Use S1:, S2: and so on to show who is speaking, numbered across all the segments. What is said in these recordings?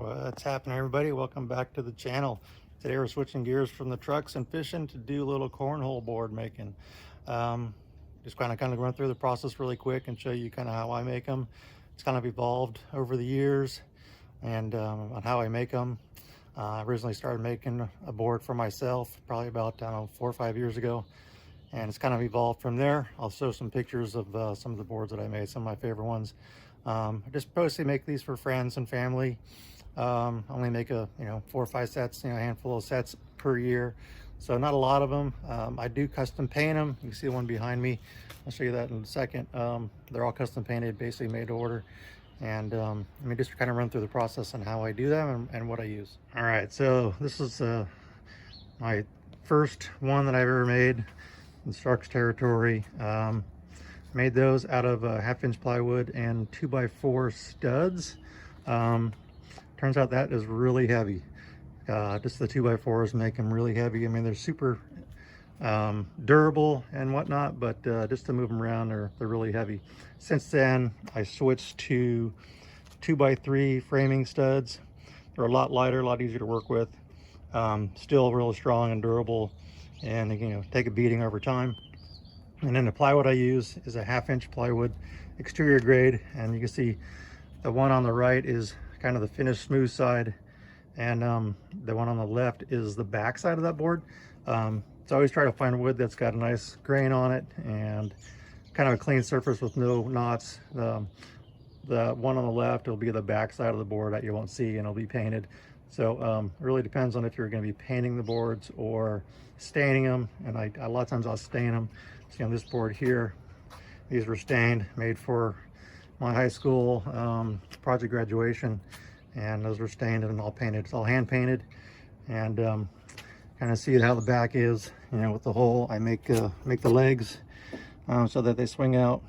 S1: What's happening, everybody? Welcome back to the channel. Today we're switching gears from the trucks and fishing to do a little cornhole board making. Just kind of run through the process really quick and show you kind of how I make them. It's kind of evolved over the years and on how I make them. I originally started making a board for myself probably about, I don't know, 4 or 5 years ago, and it's kind of evolved from there. I'll show some pictures of some of the boards that I made, some of my favorite ones. I just mostly make these for friends and family. I only make 4 or 5 sets, a handful of sets per year, so not a lot of them. I do custom paint them. You can see the one behind me. I'll show you that in a second. They're all custom painted, basically made to order. And let me just kind of run through the process and how I do them and what I use. All right, so this is my first one that I've ever made in Stark's territory. Made those out of 1/2-inch plywood and 2x4 studs. Turns out that is really heavy. Just the 2x4s make them really heavy. I mean, they're super durable and whatnot, but just to move them around, they're really heavy. Since then, I switched to 2x3 framing studs. They're a lot lighter, a lot easier to work with. Still really strong and durable, and take a beating over time. And then the plywood I use is a 1/2-inch plywood, exterior grade, and you can see the one on the right is kind of the finished smooth side, and the one on the left is the back side of that board. So I always try to find wood that's got a nice grain on it and kind of a clean surface with no knots. The one on the left will be the back side of the board that you won't see, and it'll be painted. So it really depends on if you're going to be painting the boards or staining them, and a lot of times I'll stain them. See on this board here, these were stained, made for my high school project graduation, and those were stained and all painted. It's all hand painted, and kind of see how the back is, with the hole. I make the legs so that they swing out.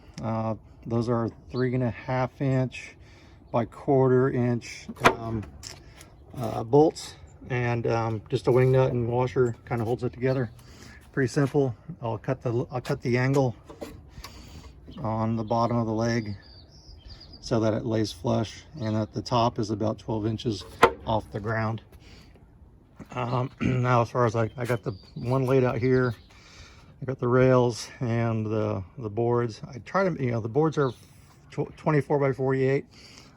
S1: Those are 3.5-inch by 1/4-inch bolts, and just a wing nut and washer kind of holds it together. Pretty simple. I'll cut the angle on the bottom of the leg so that it lays flush, and at the top is about 12 inches off the ground. Now, as far as I got the one laid out here, I got the rails and the boards. I try to, the boards are 24 by 48.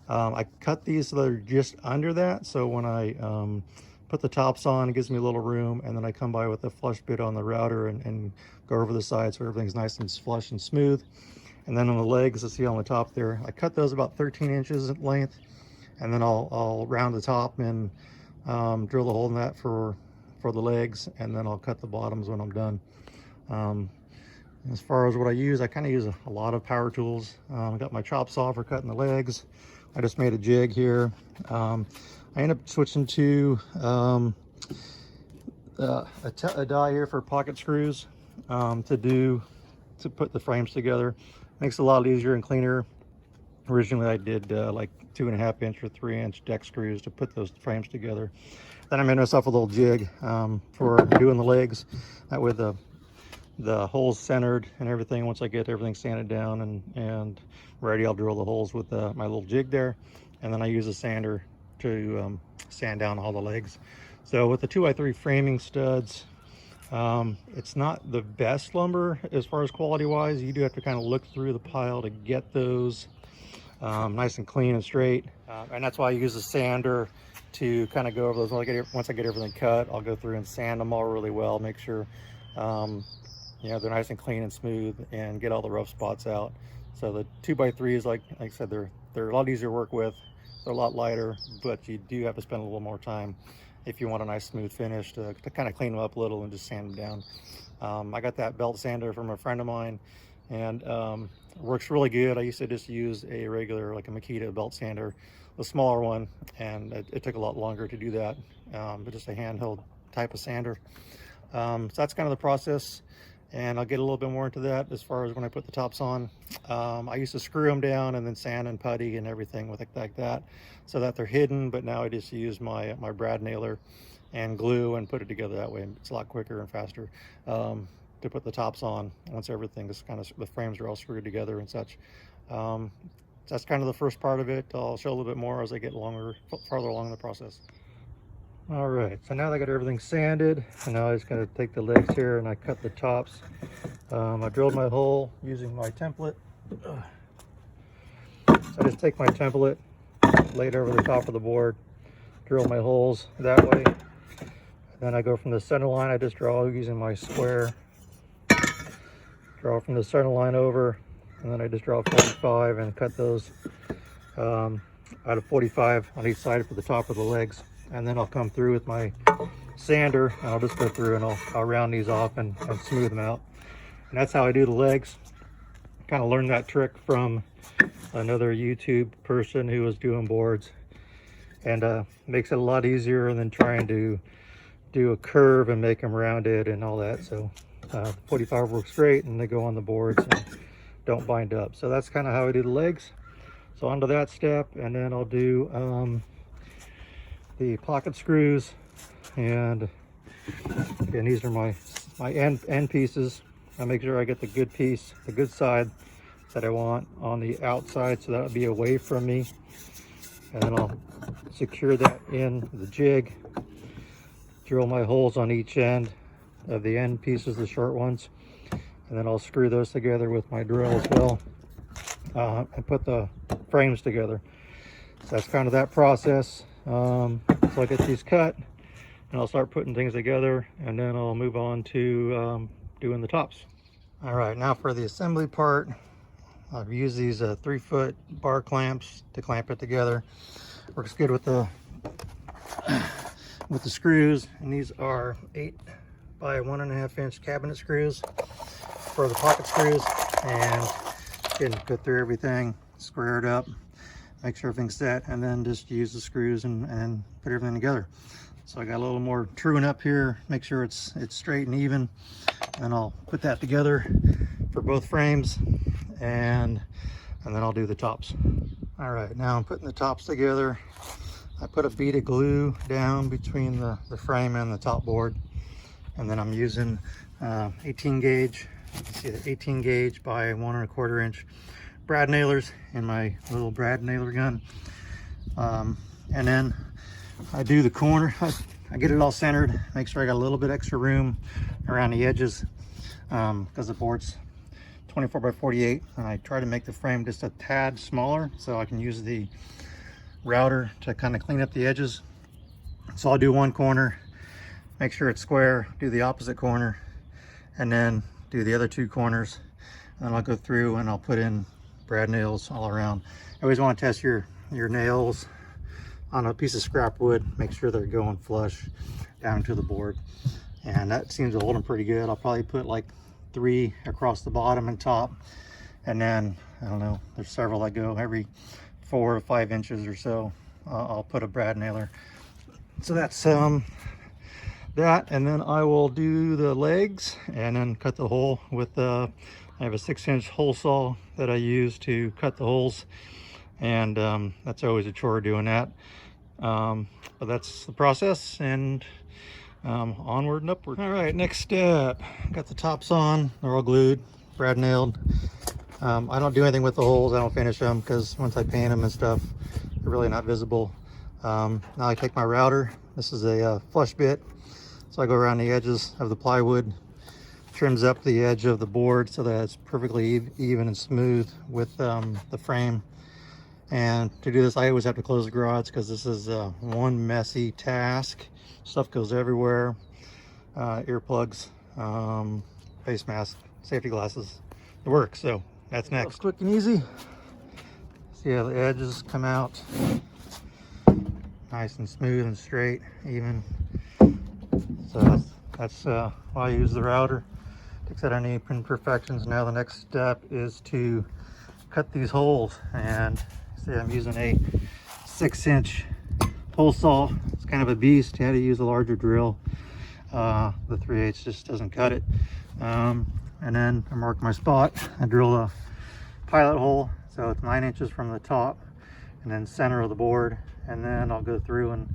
S1: I cut these so they're just under that, so when I put the tops on, it gives me a little room, and then I come by with a flush bit on the router and go over the side so everything's nice and flush and smooth. And then on the legs, let's see on the top there, I cut those about 13 inches in length, and then I'll round the top and drill the hole in that for the legs, and then I'll cut the bottoms when I'm done. As far as what I use, I kind of use a lot of power tools. I got my chop saw for cutting the legs. I just made a jig here. I ended up switching to a die here for pocket screws to put the frames together. Makes it a lot easier and cleaner. Originally I did like 2.5-inch or 3-inch deck screws to put those frames together. Then I made myself a little jig for doing the legs. That way the holes centered and everything. Once I get everything sanded down and ready, I'll drill the holes with my little jig there, and then I use a sander to sand down all the legs. So with the 2x3 framing studs, it's not the best lumber as far as quality wise. You do have to kind of look through the pile to get those nice and clean and straight, and that's why I use a sander to kind of go over those. Once I get everything cut, I'll go through and sand them all really well, make sure they're nice and clean and smooth, and get all the rough spots out. So the 2x3s, like I said, they're a lot easier to work with. They're a lot lighter, but you do have to spend a little more time if you want a nice smooth finish to kind of clean them up a little and just sand them down. I got that belt sander from a friend of mine, and it works really good. I used to just use a regular, like a Makita belt sander, the smaller one, and it took a lot longer to do that, but just a handheld type of sander. So that's kind of the process, and I'll get a little bit more into that as far as when I put the tops on. I used to screw them down and then sand and putty and everything with it like that so that they're hidden, but now I just use my brad nailer and glue and put it together that way. It's a lot quicker and faster to put the tops on once everything is the frames are all screwed together and such. that's kind of the first part of it. I'll show a little bit more as I get farther along in the process. All right, so now that I got everything sanded, and now I just gotta take the legs here and I cut the tops. I drilled my hole using my template. So I just take my template, lay it over the top of the board, drill my holes that way. Then I go from the center line, I just draw using my square. Draw from the center line over, and then I just draw 45 and cut those out of 45 on each side for the top of the legs. And then I'll come through with my sander, and I'll just go through and I'll round these off and smooth them out. And that's how I do the legs. Kind of learned that trick from another YouTube person who was doing boards, and makes it a lot easier than trying to do a curve and make them rounded and all that. So 45 works great, and they go on the boards and don't bind up. So that's kind of how I do the legs. So onto that step, and then I'll do the pocket screws, and again, these are my end pieces. I make sure I get the good piece, the good side that I want on the outside, so that'll be away from me, and then I'll secure that in the jig, drill my holes on each end of the end pieces, the short ones, and then I'll screw those together with my drill as well, and put the frames together. So that's kind of that process. So I'll get these cut, and I'll start putting things together, and then I'll move on to doing the tops. All right, now for the assembly part, I've used these 3-foot bar clamps to clamp it together. Works good with the screws, and these are 8 by 1.5 inch cabinet screws for the pocket screws. And again, go through everything, square it up, make sure everything's set, and then just use the screws and put everything together. So I got a little more truing up here, make sure it's straight and even, and I'll put that together for both frames, and then I'll do the tops. All right, now I'm putting the tops together. I put a bead of glue down between the frame and the top board, and then I'm using 18 gauge. You can see the 18 gauge by 1.25 inch brad nailers in my little brad nailer gun. And then I do the corner. I get it all centered, make sure I got a little bit extra room around the edges, because the board's 24 by 48, and I try to make the frame just a tad smaller so I can use the router to kind of clean up the edges. So I'll do one corner, make sure it's square, do the opposite corner, and then do the other 2 corners. And then I'll go through and I'll put in brad nails all around. I always want to test your nails on a piece of scrap wood, make sure they're going flush down to the board, and that seems to hold them pretty good. I'll probably put like 3 across the bottom and top, and then I don't know, there's several that go every 4 to 5 inches or so. I'll put a brad nailer. So that's that, and then I will do the legs and then cut the hole with I have a 6-inch hole saw that I use to cut the holes, and that's always a chore doing that, but that's the process, and onward and upward. All right, next step, got the tops on, they're all glued, brad nailed. I don't do anything with the holes, I don't finish them, because once I paint them and stuff, they're really not visible. Now I take my router. This is a flush bit, so I go around the edges of the plywood, trims up the edge of the board so that it's perfectly even and smooth with the frame. And to do this, I always have to close the garage because this is one messy task. Stuff goes everywhere. Earplugs, face mask, safety glasses, the works. So that's next. Quick and easy. See how the edges come out nice and smooth and straight, even. So that's why I use the router. Takes out any imperfections. Now the next step is to cut these holes, and see I'm using a 6-inch hole saw. It's kind of a beast. You had to use a larger drill. The 3/8 just doesn't cut it. And then I mark my spot. I drill a pilot hole, so it's 9 inches from the top and then center of the board, and then I'll go through and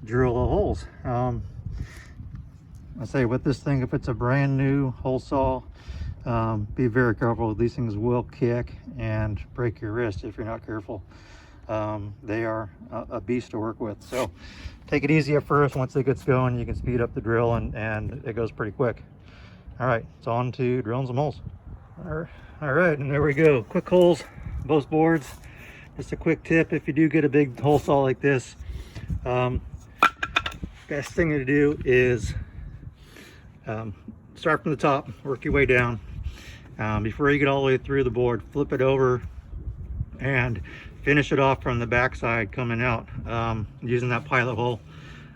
S1: drill the holes. I say with this thing, if it's a brand new hole saw, Be very careful. These things will kick and break your wrist if you're not careful. They are a beast to work with. So take it easy at first. Once it gets going, you can speed up the drill and it goes pretty quick. All right, it's on to drilling some holes. All right, and there we go. Quick holes, both boards. Just a quick tip, if you do get a big hole saw like this, best thing to do is start from the top, work your way down. Before you get all the way through the board, flip it over and finish it off from the back side coming out, using that pilot hole.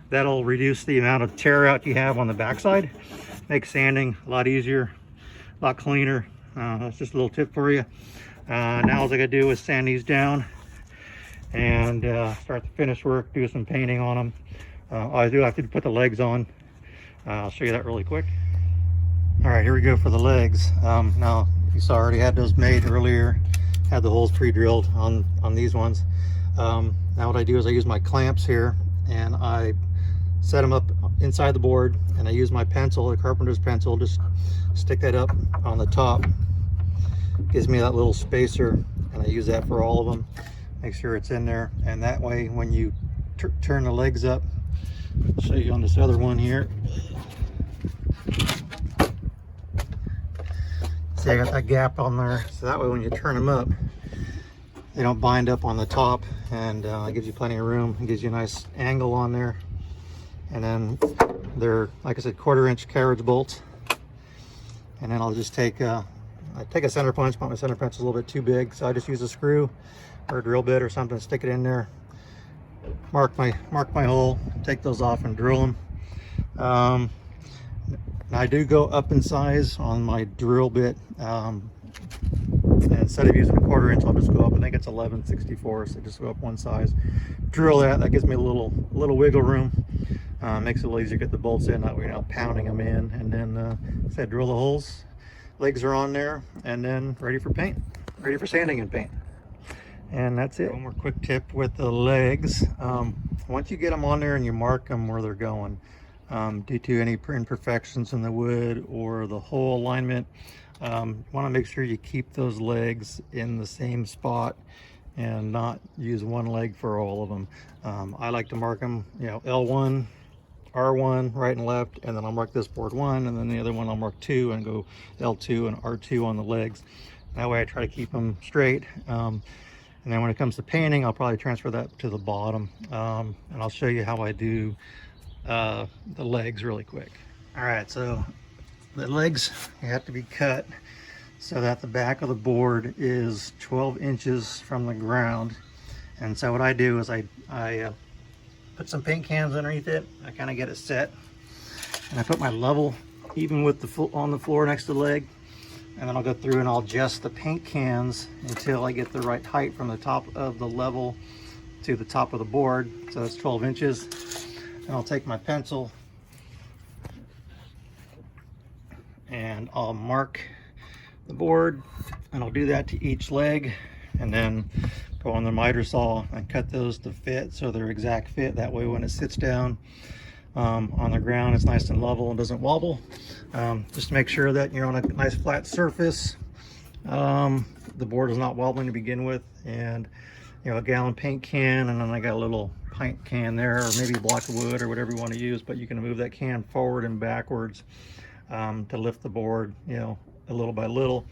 S1: That'll reduce the amount of tear out you have on the back side. Makes sanding a lot easier, a lot cleaner. That's just a little tip for you. Now all I gotta do is sand these down and start the finish work, do some painting on them. I do have to put the legs on. I'll show you that really quick. All right, here we go for the legs. Now you saw I already had those made earlier, had the holes pre-drilled on these ones. Now what I do is I use my clamps here and I set them up inside the board, and I use my pencil, the carpenter's pencil, just stick that up on the top. Gives me that little spacer, and I use that for all of them. Make sure it's in there, and that way when you turn the legs up, I'll show you on this other one here. See, I got that gap on there, so that way when you turn them up, they don't bind up on the top, and it gives you plenty of room. It gives you a nice angle on there. And then they're, like I said, 1/4-inch carriage bolts. And then I'll just take I take a center punch, but my center punch is a little bit too big, so I just use a screw or a drill bit or something, stick it in there, mark my hole, take those off and drill them. I do go up in size on my drill bit. And instead of using a 1/4 inch, I'll just go up. I think it's 11/64, so just go up one size. Drill that. That gives me a little wiggle room. Makes it a little easier to get the bolts in. That way you're not pounding them in. And then, say, drill the holes. Legs are on there, and then ready for paint. Ready for sanding and paint. And that's it. One more quick tip with the legs. Once you get them on there and you mark them where they're going, due to any imperfections in the wood or the hole alignment, you want to make sure you keep those legs in the same spot and not use one leg for all of them. I like to mark them, you know, L1, R1, right and left, and then I'll mark this board 1, and then the other one I'll mark 2 and go L2 and R2 on the legs. That way I try to keep them straight. And then when it comes to painting, I'll probably transfer that to the bottom. And I'll show you how I do the legs really quick. All right, so the legs have to be cut so that the back of the board is 12 inches from the ground. And so what I do is I put some paint cans underneath it. I kind of get it set, and I put my level even with the on the floor next to the leg, and then I'll go through and I'll adjust the paint cans until I get the right height from the top of the level to the top of the board. So it's 12 inches. And I'll take my pencil and I'll mark the board, and I'll do that to each leg, and then go on the miter saw and cut those to fit so they're exact fit. That way when it sits down on the ground, it's nice and level and doesn't wobble. Just to make sure that you're on a nice flat surface. The board is not wobbling to begin with, and you know, a gallon paint can, and then I got a little pint can there, or maybe a block of wood or whatever you want to use, but you can move that can forward and backwards to lift the board, you know, a little by little.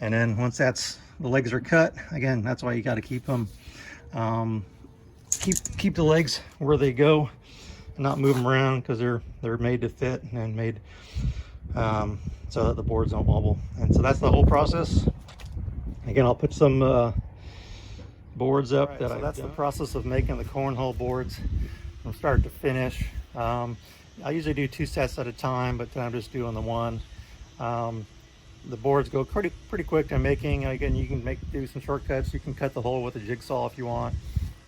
S1: And then once the legs are cut, again, that's why you got to keep them, keep the legs where they go and not move them around, because they're made to fit and made so that the boards don't wobble. And so that's the whole process. Again, I'll put some boards up. Right, so that's the process of making the cornhole boards from start to finish. I usually do 2 sets at a time, but then I'm just doing the one. The boards go pretty quick in making. Again, you can do some shortcuts. You can cut the hole with a jig saw if you want.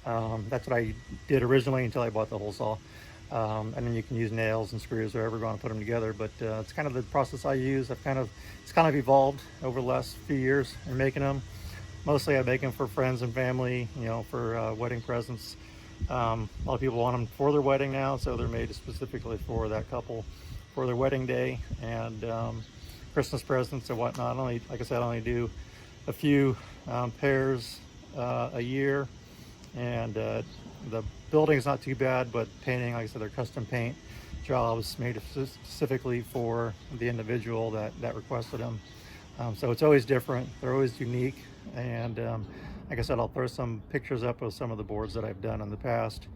S1: That's what I did originally until I bought the hole saw. And then you can use nails and screws or whatever you want to put them together. But it's kind of the process I use. It's kind of evolved over the last few years in making them. Mostly I make them for friends and family, you know, for wedding presents. A lot of people want them for their wedding now, so they're made specifically for that couple for their wedding day. And Christmas presents and whatnot. Like I said, I only do a few pairs a year, and the building is not too bad, but painting, like I said, they're custom paint jobs made specifically for the individual that requested them. So it's always different. They're always unique. And like I said, I'll throw some pictures up of some of the boards that I've done in the past.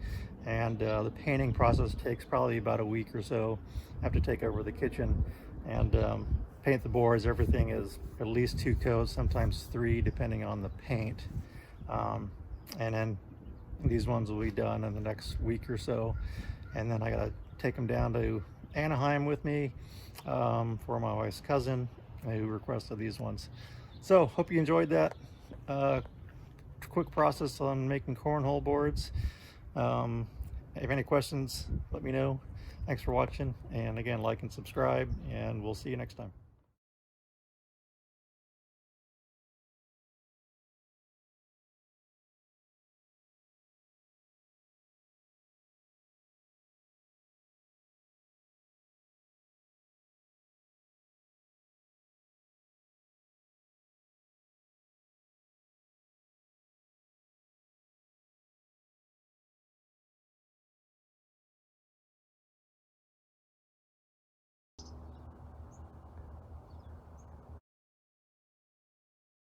S1: And the painting process takes probably about a week or so. I have to take over the kitchen and paint the boards. Everything is at least 2 coats, sometimes 3, depending on the paint. And then these ones will be done in the next week or so. And then I gotta take them down to Anaheim with me for my wife's cousin who requested these ones. So hope you enjoyed that quick process on making cornhole boards. If you have any questions, let me know. Thanks for watching, and again, like and subscribe, and we'll see you next time.